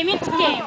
game, it's a game.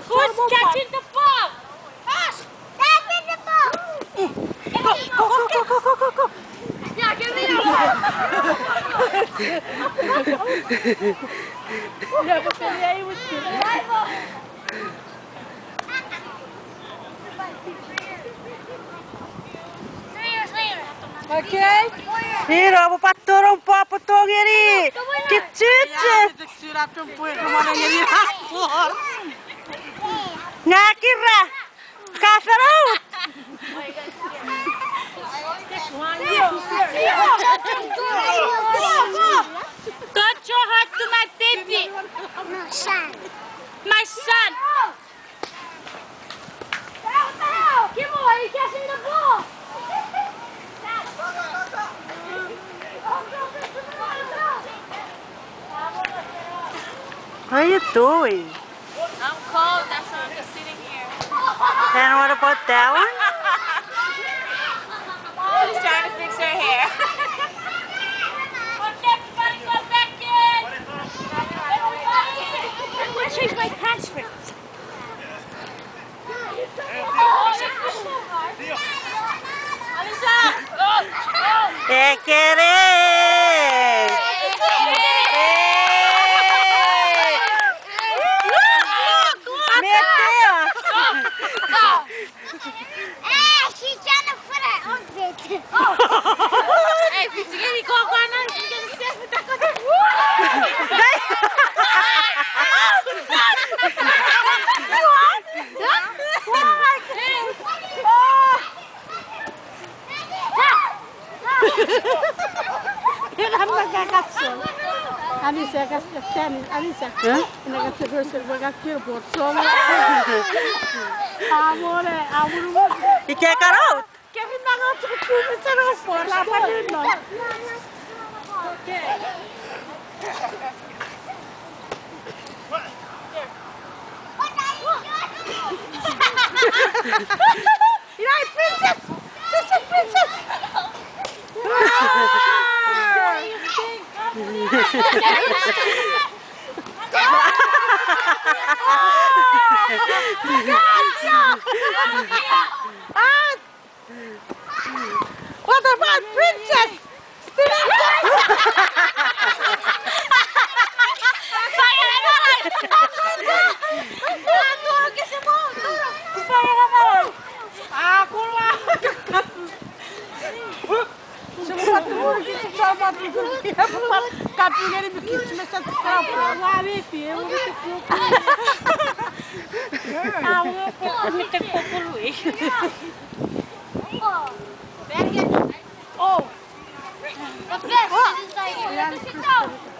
Who's catching the ball? Us! Catching the ball! Go! Yeah, give me the ball! Okay? Here, vou parar um pouco, Togeri. Que tchutche! Nakira! Kafarou! Touch your heart to my baby. My son. My son. Kimo, are you catching the ball? What are you doing? I'm cold, that's why I'm just sitting here. And what about that one? She's trying to fix her hair. Everybody go back in! I'm going to change my pants first. Alisa! She's trying to put her outfit. Hey, Pizzigiri, go on. You're going to sit with that. You can't cut out. Princess! Sister Princess! What about Princess? Oh! The best is inside here.